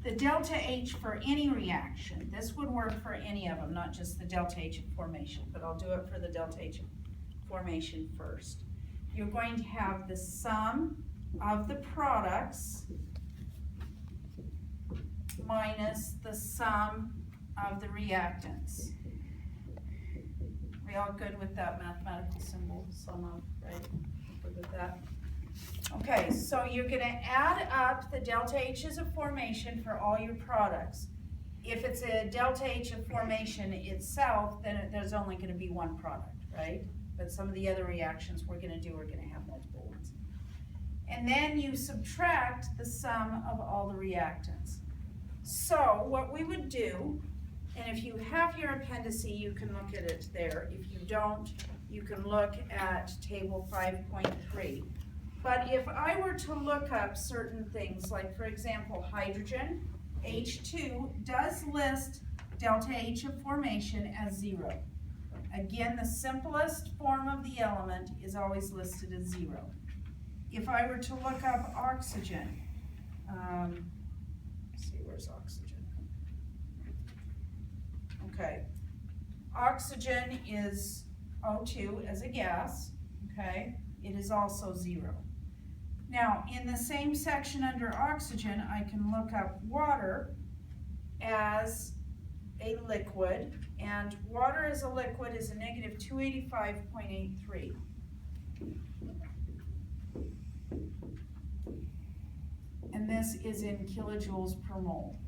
the delta H for any reaction, this would work for any of them, not just the delta H of formation, but I'll do it for the delta H of formation first. You're going to have the sum of the products minus the sum of the reactants. We all good with that mathematical symbol, sum of, right? Good with that? Okay, so you're gonna add up the delta H's of formation for all your products. If it's a delta H of formation itself, then there's only gonna be one product, right? But some of the other reactions we're gonna do are gonna have multiple ones. And then you subtract the sum of all the reactants. So what we would do, and if you have your appendice, you can look at it there. If you don't, you can look at table 5.3. But if I were to look up certain things, like for example, hydrogen, H2 does list delta H of formation as 0. Again, the simplest form of the element is always listed as 0. If I were to look up oxygen, let's see, where's oxygen? Okay, oxygen is O2 as a gas, okay? It is also 0. Now, in the same section under oxygen, I can look up water as a liquid, and water as a liquid is a negative 285.83. And this is in kilojoules per mole.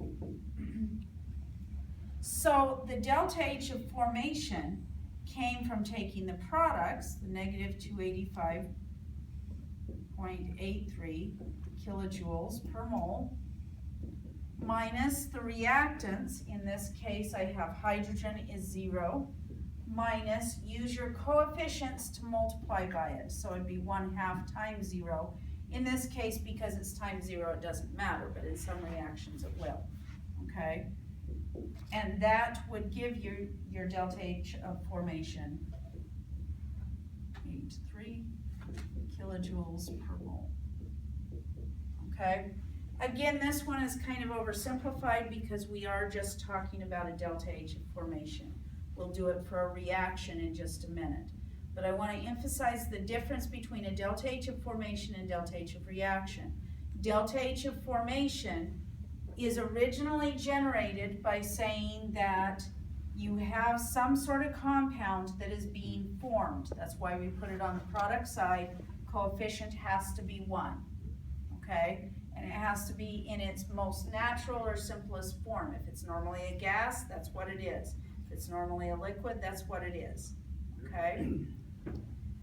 So the delta H of formation came from taking the products, the negative 285.83 kilojoules per mole, minus the reactants. In this case, I have hydrogen is 0, minus, use your coefficients to multiply by it. So it'd be 1/2 times 0. In this case, because it's times 0, it doesn't matter, but in some reactions it will, okay? And that would give you your delta H of formation, 83 kilojoules per mole, okay? Again, this one is kind of oversimplified because we are just talking about a delta H of formation. We'll do it for a reaction in just a minute. But I want to emphasize the difference between a delta H of formation and delta H of reaction. Delta H of formation is originally generated by saying that you have some sort of compound that is being formed. That's why we put it on the product side. Coefficient has to be 1, okay? And it has to be in its most natural or simplest form. If it's normally a gas, that's what it is. If it's normally a liquid, that's what it is, okay?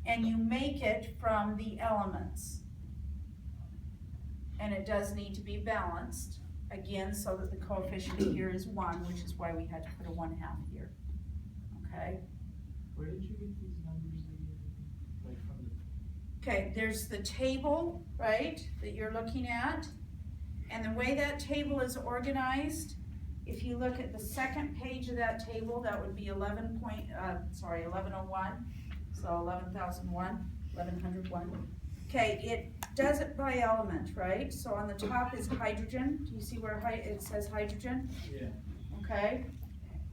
And you make it from the elements. And it does need to be balanced, again, so that the coefficient here is 1, which is why we had to put a 1/2 here, okay? Where did you get these numbers again? Like from the... Okay, there's the table, right, that you're looking at. And the way that table is organized, if you look at the second page of that table, that would be 1101. So 1101. Okay, it does it by element, right? So on the top is hydrogen. Do you see where it says hydrogen? Yeah. Okay.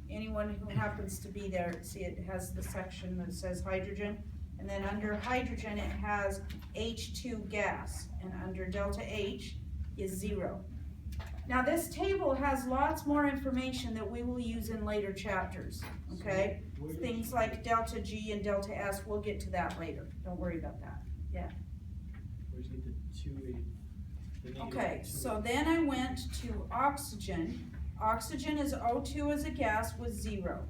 Anyone who happens to be there, see it has the section that says hydrogen. And then under hydrogen, it has H2 gas. And under delta H is 0. Now this table has lots more information that we will use in later chapters, okay? Things like delta G and delta S, we'll get to that later. Don't worry about that, yeah. Where's the 280? Okay, so then I went to oxygen. Oxygen is O2 as a gas with 0.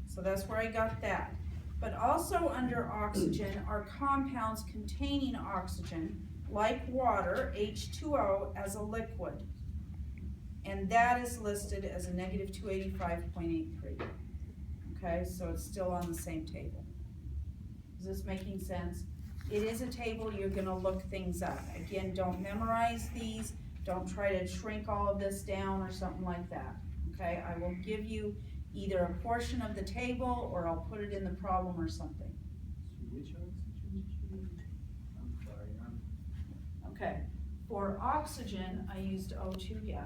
So that's where I got that. But also under oxygen are compounds containing oxygen, like water, H2O, as a liquid. And that is listed as a negative 285.83. Okay, so it's still on the same table. Is this making sense? It is a table, you're gonna look things up. Again, don't memorize these. Don't try to shrink all of this down or something like that. Okay, I will give you either a portion of the table or I'll put it in the problem or something. Which oxygen? I'm sorry. Okay, for oxygen, I used O2 gas.